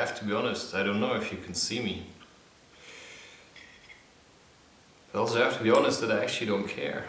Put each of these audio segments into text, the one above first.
have to be honest, I don't know if you can see me. I also have to be honest that I actually don't care.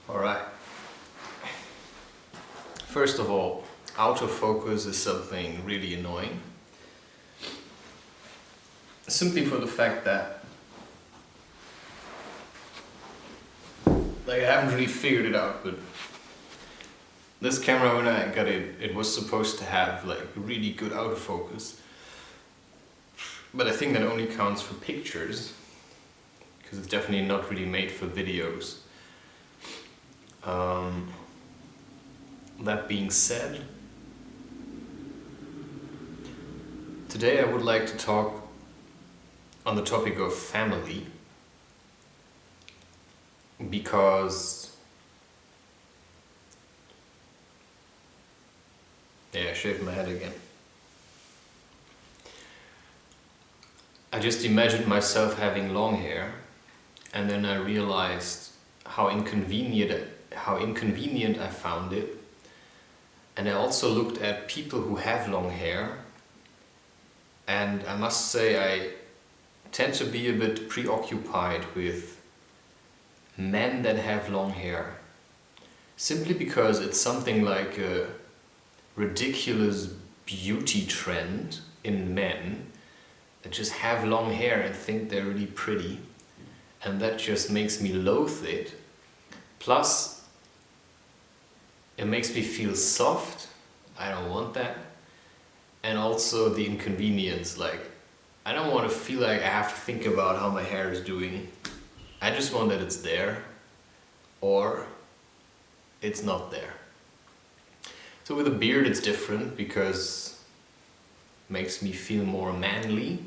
Alright. First of all, autofocus is something really annoying. Simply for the fact that I haven't really figured it out, but this camera, when I got it, it was supposed to have like really good autofocus. But I think that only counts for pictures, because it's definitely not really made for videos. That being said, today I would like to talk on the topic of family, because I shaved my head again. I just imagined myself having long hair, and then I realized how inconvenient I found it. And I also looked at people who have long hair, and I must say I tend to be a bit preoccupied with men that have long hair, simply because it's something like a ridiculous beauty trend in men that just have long hair and think they're really pretty, and that just makes me loathe it. Plus, it makes me feel soft I don't want that. And also the inconvenience, like I don't want to feel like I have to think about how my hair is doing. I just want that it's there, or it's not there. So with a beard it's different because it makes me feel more manly,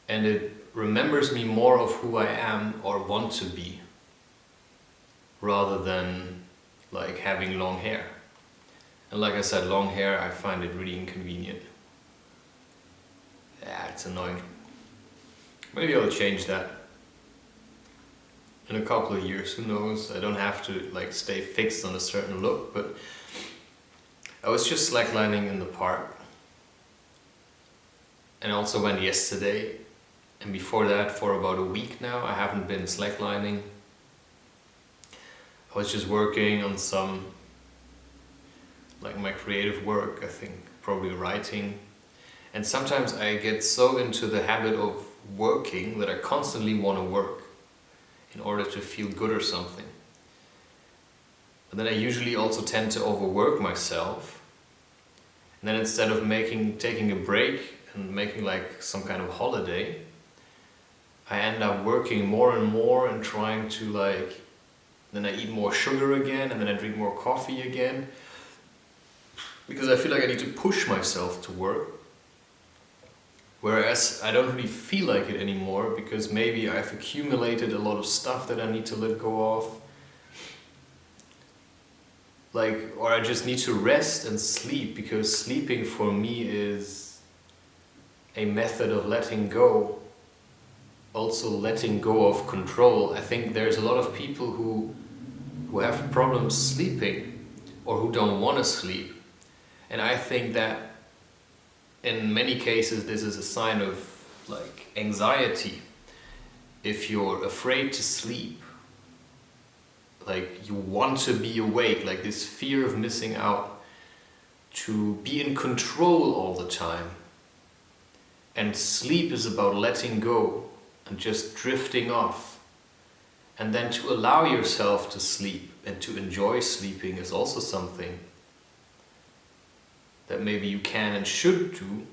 and it remembers me more of who I am or want to be, rather than like having long hair. And like I said, long hair, I find it really inconvenient. Yeah, it's annoying. Maybe I'll change that in a couple of years, who knows? I don't have to like stay fixed on a certain look, but I was just slacklining in the park. And I also went yesterday, and before that, for about a week now, I haven't been slacklining. I was just working on some, like my creative work, I think, probably writing. And sometimes I get so into the habit of working that I constantly want to work in order to feel good or something. But then I usually also tend to overwork myself. And then instead of taking a break and making like some kind of holiday, I end up working more and more and trying to like, then I eat more sugar again, and then I drink more coffee again, because I feel like I need to push myself to work. Whereas I don't really feel like it anymore, because maybe I've accumulated a lot of stuff that I need to let go of. Like, or I just need to rest and sleep, because sleeping for me is a method of letting go. Also letting go of control. I think there's a lot of people who have problems sleeping, or who don't want to sleep. And I think that in many cases this is a sign of like anxiety. If you're afraid to sleep, like you want to be awake, like this fear of missing out, to be in control all the time. And sleep is about letting go and just drifting off. And then to allow yourself to sleep and to enjoy sleeping is also something that maybe you can and should do.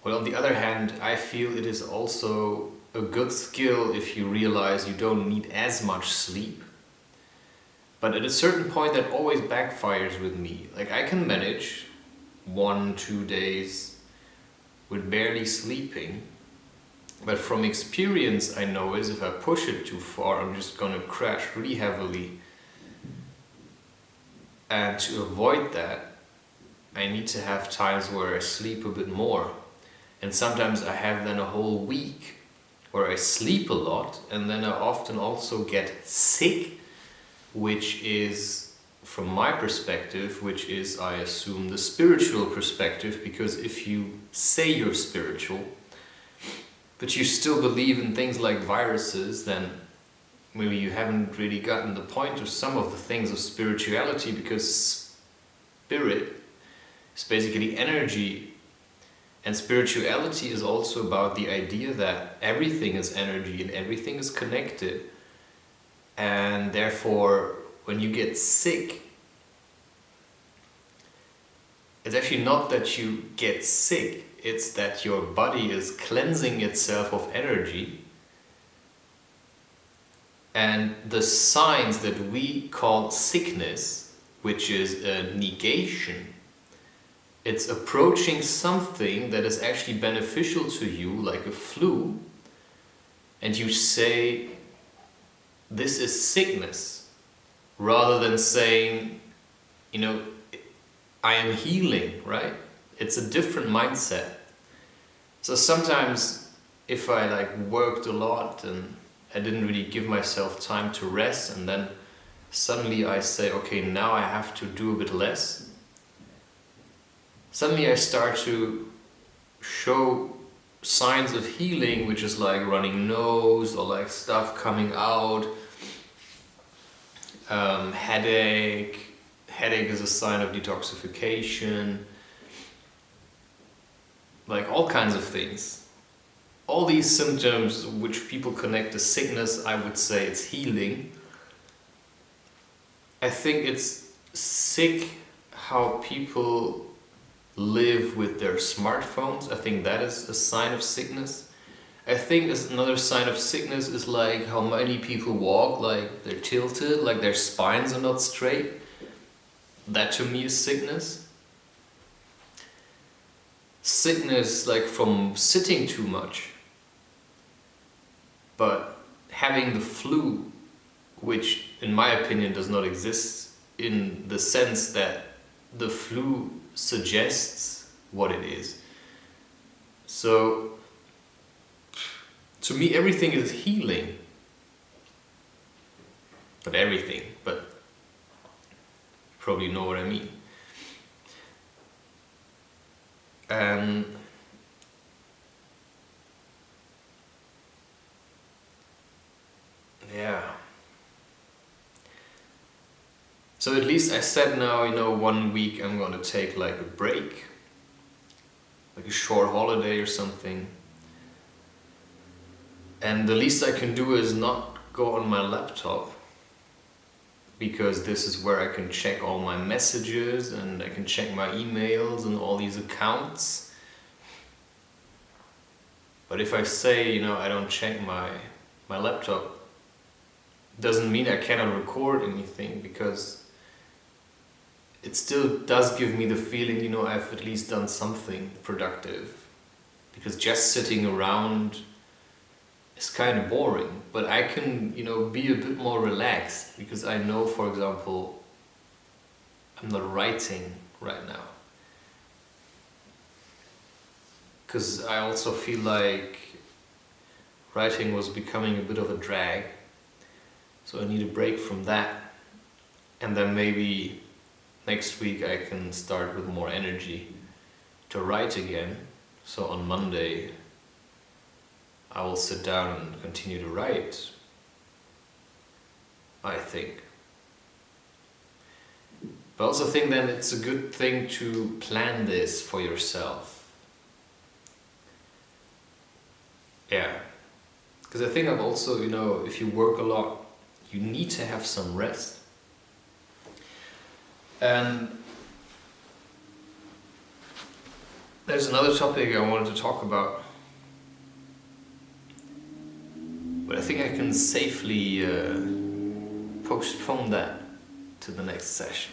Well, on the other hand, I feel it is also a good skill if you realize you don't need as much sleep. But at a certain point that always backfires with me. Like I can manage 1-2 days with barely sleeping, but from experience I know is if I push it too far, I'm just gonna crash really heavily. And to avoid that, I need to have times where I sleep a bit more. And sometimes I have then a whole week where I sleep a lot, and then I often also get sick, which is, from my perspective, which is, I assume, the spiritual perspective, because if you say you're spiritual, but you still believe in things like viruses, then maybe you haven't really gotten the point of some of the things of spirituality, because spirit is basically energy, and spirituality is also about the idea that everything is energy and everything is connected. And therefore, when you get sick, it's actually not that you get sick, it's that your body is cleansing itself of energy. And the signs that we call sickness, which is a negation, it's approaching something that is actually beneficial to you, like a flu, and you say, this is sickness, rather than saying, you know, I am healing, right? It's a different mindset. So sometimes if I like worked a lot and I didn't really give myself time to rest, and then suddenly I say, okay, now I have to do a bit less, suddenly I start to show signs of healing, which is like running nose or like stuff coming out, headache is a sign of detoxification, like all kinds of things. All these symptoms which people connect to sickness, I would say it's healing. I think it's sick how people live with their smartphones. I think that is a sign of sickness. I think another sign of sickness is like how many people walk, like they're tilted, like their spines are not straight. That to me is sickness. Sickness like from sitting too much. But having the flu, which in my opinion does not exist, in the sense that the flu suggests what it is. So to me everything is healing. Not everything, but you probably know what I mean. And yeah. So at least I said now, 1 week I'm gonna take like a break, like a short holiday or something. And the least I can do is not go on my laptop, because this is where I can check all my messages and I can check my emails and all these accounts. But if I say, I don't check my laptop, doesn't mean I cannot record anything, because it still does give me the feeling, I've at least done something productive. Because just sitting around is kind of boring, but I can, be a bit more relaxed, because I know, for example, I'm not writing right now. Because I also feel like writing was becoming a bit of a drag, so I need a break from that, and then maybe next week I can start with more energy to write again. So on Monday I will sit down and continue to write, I think. But I also think then it's a good thing to plan this for yourself. Yeah. Because I think I've also, if you work a lot, you need to have some rest. And there's another topic I wanted to talk about, but I think I can safely postpone that to the next session.